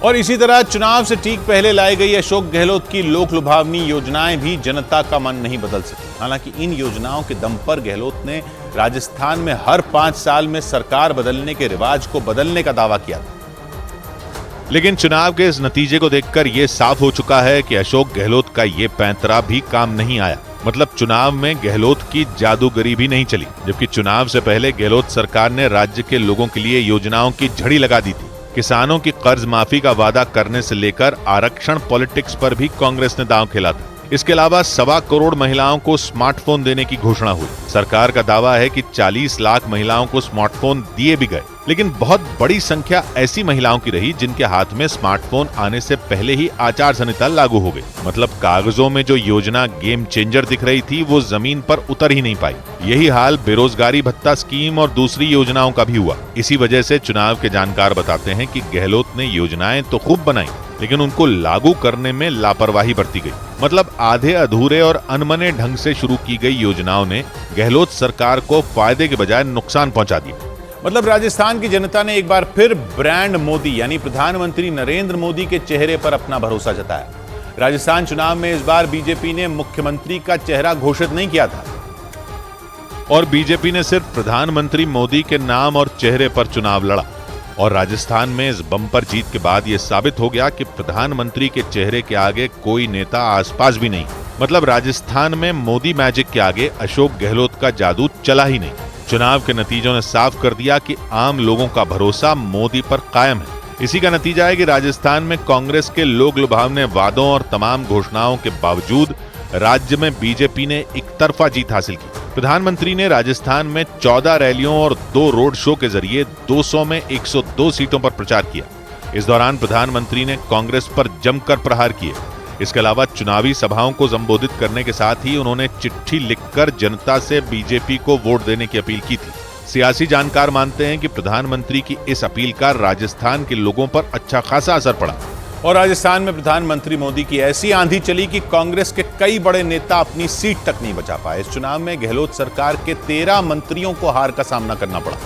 और इसी तरह चुनाव से ठीक पहले लाई गई अशोक गहलोत की लोक लुभावनी योजनाएं भी जनता का मन नहीं बदल सकी। हालांकि इन योजनाओं के दम पर गहलोत ने राजस्थान में हर 5 साल में सरकार बदलने के रिवाज को बदलने का दावा किया था। लेकिन चुनाव के इस नतीजे को देखकर यह साफ हो चुका है कि अशोक गहलोत का ये पैंतरा भी काम नहीं आया। मतलब चुनाव में गहलोत की जादूगरी भी नहीं चली। जबकि चुनाव से पहले गहलोत सरकार ने राज्य के लोगों के लिए योजनाओं की झड़ी लगा दी थी। किसानों की कर्ज माफी का वादा करने से लेकर आरक्षण पॉलिटिक्स पर भी कांग्रेस ने दांव खेला था। इसके अलावा 1.25 करोड़ महिलाओं को स्मार्टफोन देने की घोषणा हुई। सरकार का दावा है कि 40 लाख महिलाओं को स्मार्टफोन दिए भी गए, लेकिन बहुत बड़ी संख्या ऐसी महिलाओं की रही जिनके हाथ में स्मार्टफोन आने से पहले ही आचार संहिता लागू हो गई। मतलब कागजों में जो योजना गेम चेंजर दिख रही थी वो जमीन पर उतर ही नहीं पाई। यही हाल बेरोजगारी भत्ता स्कीम और दूसरी योजनाओं का भी हुआ। इसी वजह से चुनाव के जानकार बताते हैं कि गहलोत ने योजनाएं तो खूब बनाई, लेकिन उनको लागू करने में लापरवाही बरती गई। मतलब आधे अधूरे और अनमने ढंग से शुरू की गई योजनाओं ने गहलोत सरकार को फायदे के बजाय नुकसान पहुंचा दिया। मतलब राजस्थान की जनता ने एक बार फिर ब्रांड मोदी यानी प्रधानमंत्री नरेंद्र मोदी के चेहरे पर अपना भरोसा जताया। राजस्थान चुनाव में इस बार बीजेपी ने मुख्यमंत्री का चेहरा घोषित नहीं किया था और बीजेपी ने सिर्फ प्रधानमंत्री मोदी के नाम और चेहरे पर चुनाव लड़ा। और राजस्थान में इस बम्पर जीत के बाद यह साबित हो गया कि प्रधानमंत्री के चेहरे के आगे कोई नेता आसपास भी नहीं। मतलब राजस्थान में मोदी मैजिक के आगे अशोक गहलोत का जादू चला ही नहीं। चुनाव के नतीजों ने साफ कर दिया कि आम लोगों का भरोसा मोदी पर कायम है। इसी का नतीजा है कि राजस्थान में कांग्रेस के लोक लुभावने वादों और तमाम घोषणाओं के बावजूद राज्य में बीजेपी ने एकतरफा जीत हासिल की। प्रधानमंत्री ने राजस्थान में 14 रैलियों और 2 रोड शो के जरिए 200 में 102 सीटों पर प्रचार किया। इस दौरान प्रधानमंत्री ने कांग्रेस पर जमकर प्रहार किए। इसके अलावा चुनावी सभाओं को संबोधित करने के साथ ही उन्होंने चिट्ठी लिखकर जनता से बीजेपी को वोट देने की अपील की थी। सियासी जानकार मानते हैं कि प्रधानमंत्री की इस अपील का राजस्थान के लोगों पर अच्छा खासा असर पड़ा और राजस्थान में प्रधानमंत्री मोदी की ऐसी आंधी चली कि कांग्रेस के कई बड़े नेता अपनी सीट तक नहीं बचा पाए। इस चुनाव में गहलोत सरकार के 13 मंत्रियों को हार का सामना करना पड़ा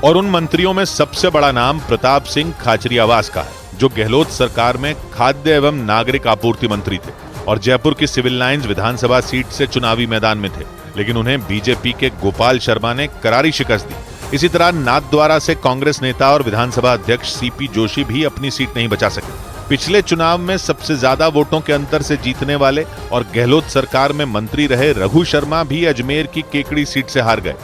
और उन मंत्रियों में सबसे बड़ा नाम प्रताप सिंह खाचरियावास का है, जो गहलोत सरकार में खाद्य एवं नागरिक आपूर्ति मंत्री थे और जयपुर की सिविल लाइंस विधानसभा सीट से चुनावी मैदान में थे। लेकिन उन्हें बीजेपी के गोपाल शर्मा ने करारी शिकस्त दी। इसी तरह नाथद्वारा से कांग्रेस नेता और विधानसभा अध्यक्ष सीपी जोशी भी अपनी सीट नहीं बचा सके। पिछले चुनाव में सबसे ज्यादा वोटों के अंतर से जीतने वाले और गहलोत सरकार में मंत्री रहे रघु शर्मा भी अजमेर की केकड़ी सीट से हार गए।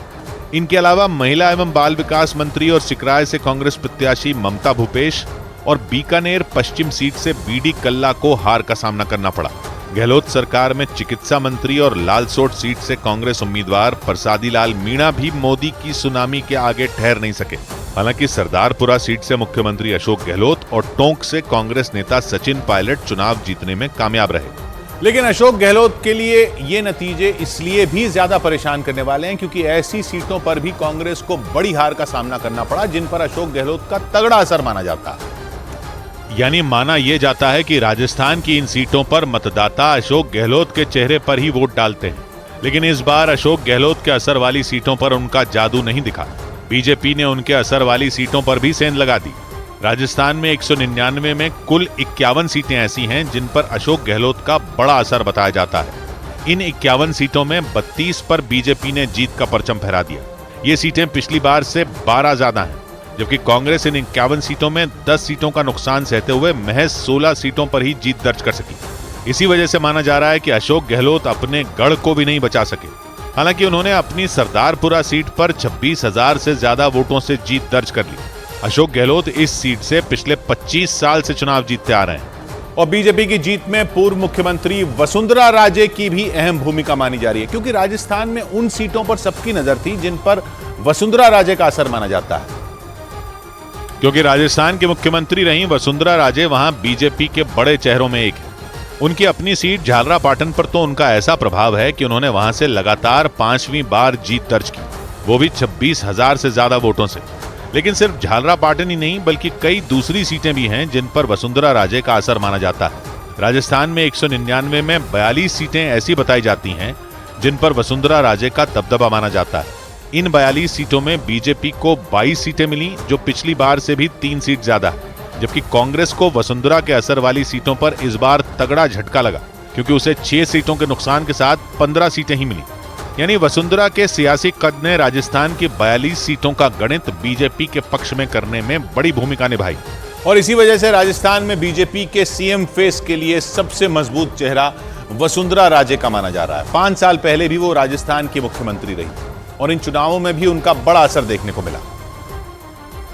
इनके अलावा महिला एवं बाल विकास मंत्री और सिकराय से कांग्रेस प्रत्याशी ममता भूपेश और बीकानेर पश्चिम सीट से बीडी कल्ला को हार का सामना करना पड़ा। गहलोत सरकार में चिकित्सा मंत्री और लालसोट सीट से कांग्रेस उम्मीदवार प्रसादी लाल मीणा भी मोदी की सुनामी के आगे ठहर नहीं सके। हालांकि सरदारपुरा सीट से मुख्यमंत्री अशोक गहलोत और टोंक से कांग्रेस नेता सचिन पायलट चुनाव जीतने में कामयाब रहे। लेकिन अशोक गहलोत के लिए ये नतीजे इसलिए भी ज्यादा परेशान करने वाले हैं क्योंकि ऐसी सीटों पर भी कांग्रेस को बड़ी हार का सामना करना पड़ा जिन पर अशोक गहलोत का तगड़ा असर माना जाता है। यानी माना यह जाता है कि राजस्थान की इन सीटों पर मतदाता अशोक गहलोत के चेहरे पर ही वोट डालते हैं। लेकिन इस बार अशोक गहलोत के असर वाली सीटों पर उनका जादू नहीं दिखा। बीजेपी ने उनके असर वाली सीटों पर भी सेंध लगा दी। राजस्थान में 199 में कुल 51 सीटें ऐसी हैं जिन पर अशोक गहलोत का बड़ा असर बताया जाता है। इन 51 सीटों में 32 पर बीजेपी ने जीत का परचम फहरा दिया। ये सीटें पिछली बार से 12 ज्यादा हैं, जबकि कांग्रेस इन 51 सीटों में 10 सीटों का नुकसान सहते हुए महज 16 सीटों पर ही जीत दर्ज कर सकी। इसी वजह से माना जा रहा है कि अशोक गहलोत अपने गढ़ को भी नहीं बचा सके। हालांकि उन्होंने अपनी सरदारपुरा सीट पर 26,000 से ज्यादा वोटों से जीत दर्ज कर ली। अशोक गहलोत इस सीट से पिछले 25 साल से चुनाव जीतते आ रहे हैं और बीजेपी की जीत में पूर्व मुख्यमंत्री वसुंधरा राजे की भी अहम भूमिका मानी जा रही है क्योंकि राजस्थान में उन सीटों पर सबकी नजर थी जिन पर वसुंधरा राजे का असर माना जाता है। क्योंकि राजस्थान के मुख्यमंत्री रही वसुंधरा राजे वहां बीजेपी के बड़े चेहरों में एक है। उनकी अपनी सीट झालरापाटन पर तो उनका ऐसा प्रभाव है कि उन्होंने वहां से लगातार 5वीं बार जीत दर्ज की, वो भी 26,000 से ज्यादा वोटों से। लेकिन सिर्फ झालरापाटन ही नहीं बल्कि कई दूसरी सीटें भी हैं जिन पर वसुंधरा राजे का असर माना जाता है। राजस्थान में 199 में 42 सीटें ऐसी बताई जाती हैं जिन पर वसुंधरा राजे का दबदबा माना जाता है। इन 42 सीटों में बीजेपी को 22 सीटें मिली जो पिछली बार से भी 3 सीट ज्यादा है। जबकि कांग्रेस को वसुंधरा के असर वाली सीटों पर इस बार तगड़ा झटका लगा, क्योंकि उसे 6 सीटों के नुकसान के साथ 15 सीटें ही मिली। यानी वसुंधरा के सियासी कद ने राजस्थान की 42 सीटों का गणित बीजेपी के पक्ष में करने में बड़ी भूमिका निभाई। और इसी वजह से राजस्थान में बीजेपी के सीएम फेस के लिए सबसे मजबूत चेहरा वसुंधरा राजे का माना जा रहा है। 5 साल पहले भी वो राजस्थान की मुख्यमंत्री रही और इन चुनावों में भी उनका बड़ा असर देखने को मिला,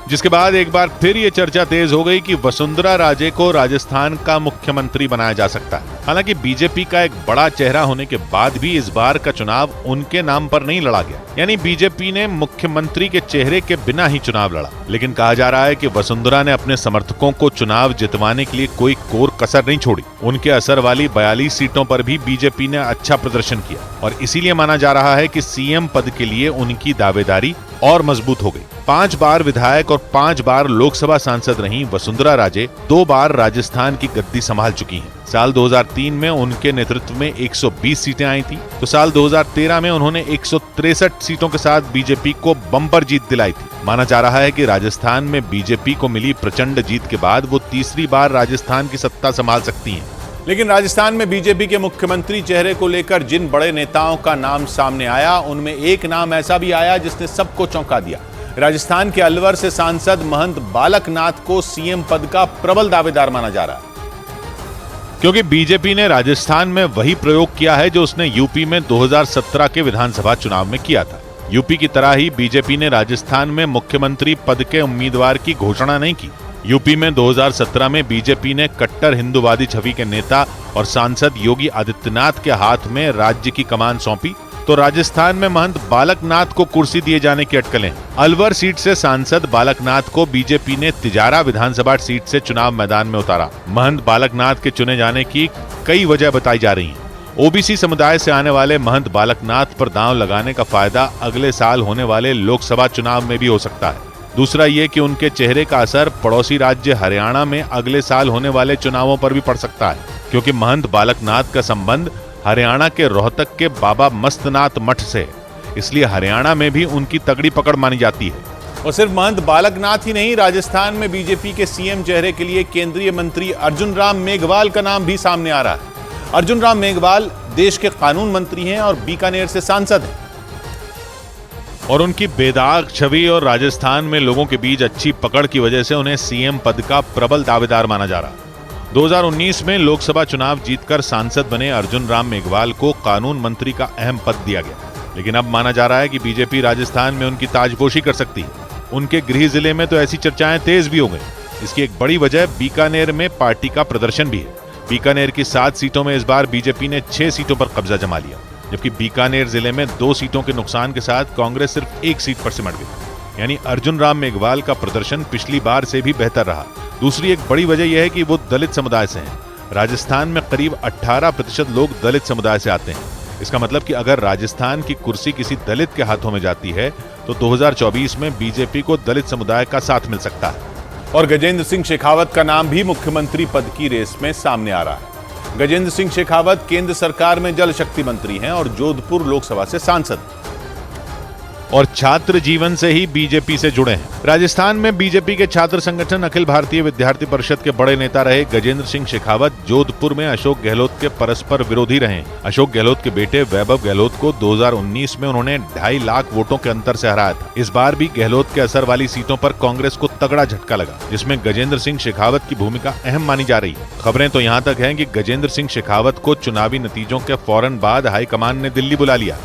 जिसके बाद एक बार फिर ये चर्चा तेज हो गई कि वसुंधरा राजे को राजस्थान का मुख्यमंत्री बनाया जा सकता है। हालांकि बीजेपी का एक बड़ा चेहरा होने के बाद भी इस बार का चुनाव उनके नाम पर नहीं लड़ा गया, यानी बीजेपी ने मुख्यमंत्री के चेहरे के बिना ही चुनाव लड़ा। लेकिन कहा जा रहा है कि वसुंधरा ने अपने समर्थकों को चुनाव जितवाने के लिए कोई कोर कसर नहीं छोड़ी। उनके असर वाली 42 सीटों पर भी बीजेपी ने अच्छा प्रदर्शन किया और इसीलिए माना जा रहा है कि सीएम पद के लिए उनकी दावेदारी और मजबूत हो गई। 5 बार विधायक और 5 बार लोकसभा सांसद रही वसुंधरा राजे 2 बार राजस्थान की गद्दी संभाल चुकी हैं। साल 2003 में उनके नेतृत्व में 120 सीटें आई थी, तो साल 2013 में उन्होंने 163 सीटों के साथ बीजेपी को बम्पर जीत दिलाई थी। माना जा रहा है कि राजस्थान में बीजेपी को मिली प्रचंड जीत के बाद वो तीसरी बार राजस्थान की सत्ता संभाल सकती हैं। लेकिन राजस्थान में बीजेपी के मुख्यमंत्री चेहरे को लेकर जिन बड़े नेताओं का नाम सामने आया, उनमें एक नाम ऐसा भी आया जिसने सबको चौंका दिया। राजस्थान के अलवर से सांसद महंत बालक नाथ को सीएम पद का प्रबल दावेदार माना जा रहा है, क्योंकि बीजेपी ने राजस्थान में वही प्रयोग किया है जो उसने यूपी में 2017 के विधानसभा चुनाव में किया था। यूपी की तरह ही बीजेपी ने राजस्थान में मुख्यमंत्री पद के उम्मीदवार की घोषणा नहीं की। यूपी में 2017 में बीजेपी ने कट्टर हिंदूवादी छवि के नेता और सांसद योगी आदित्यनाथ के हाथ में राज्य की कमान सौंपी, तो राजस्थान में महंत बालक नाथ को कुर्सी दिए जाने की अटकलें। अलवर सीट से सांसद बालक नाथ को बीजेपी ने तिजारा विधानसभा सीट से चुनाव मैदान में उतारा। महंत बालक नाथ के चुने जाने की कई वजह बताई जा रही हैं। ओबीसी समुदाय से आने वाले महंत बालक नाथ पर दांव लगाने का फायदा अगले साल होने वाले लोकसभा चुनाव में भी हो सकता है। दूसरा ये कि उनके चेहरे का असर पड़ोसी राज्य हरियाणा में अगले साल होने वाले चुनावों पर भी पड़ सकता है, क्योंकि महंत बालक नाथ का संबंध हरियाणा के रोहतक के बाबा मस्तनाथ मठ से है, इसलिए हरियाणा में भी उनकी तगड़ी पकड़ मानी जाती है। और सिर्फ महंत बालक नाथ ही नहीं, राजस्थान में बीजेपी के सीएम चेहरे के लिए केंद्रीय मंत्री अर्जुन राम मेघवाल का नाम भी सामने आ रहा है। अर्जुन राम मेघवाल देश के कानून मंत्री हैं और बीकानेर से सांसद हैं, और उनकी बेदाग छवि और राजस्थान में लोगों के बीच अच्छी पकड़ की वजह से उन्हें सीएम पद का प्रबल दावेदार माना जा रहा। 2019 में लोकसभा चुनाव जीतकर सांसद बने अर्जुन राम मेघवाल को कानून मंत्री का अहम पद दिया गया, लेकिन अब माना जा रहा है कि बीजेपी राजस्थान में उनकी ताजपोशी कर सकती है। उनके गृह जिले में तो ऐसी चर्चाएं तेज भी हो गई। इसकी एक बड़ी वजह बीकानेर में पार्टी का प्रदर्शन भी है। बीकानेर की 7 सीटों में इस बार बीजेपी ने 6 सीटों पर कब्जा जमा लिया, जबकि बीकानेर जिले में 2 सीटों के नुकसान के साथ कांग्रेस सिर्फ 1 सीट पर सिमट गई। यानी अर्जुन राम मेघवाल का प्रदर्शन पिछली बार से भी बेहतर रहा। दूसरी एक बड़ी वजह यह है कि वो दलित समुदाय से हैं। राजस्थान में करीब 18% लोग दलित समुदाय से आते हैं। इसका मतलब कि अगर राजस्थान की कुर्सी किसी दलित के हाथों में जाती है तो 2024 में बीजेपी को दलित समुदाय का साथ मिल सकता है। और गजेंद्र सिंह शेखावत का नाम भी मुख्यमंत्री पद की रेस में सामने आ रहा है। गजेंद्र सिंह शेखावत केंद्र सरकार में जल शक्ति मंत्री हैं और जोधपुर लोकसभा से सांसद, और छात्र जीवन से ही बीजेपी से जुड़े हैं। राजस्थान में बीजेपी के छात्र संगठन अखिल भारतीय विद्यार्थी परिषद के बड़े नेता रहे गजेंद्र सिंह शेखावत जोधपुर में अशोक गहलोत के परस्पर विरोधी रहे। अशोक गहलोत के बेटे वैभव गहलोत को 2019 में उन्होंने 2.5 लाख वोटों के अंतर से हराया था। इस बार भी गहलोत के असर वाली सीटों पर कांग्रेस को तगड़ा झटका लगा, जिसमें गजेंद्र सिंह शेखावत की भूमिका अहम मानी जा रही है। खबरें तो यहाँ तक हैं कि गजेंद्र सिंह शेखावत को चुनावी नतीजों के फौरन बाद हाईकमान ने दिल्ली बुला लिया।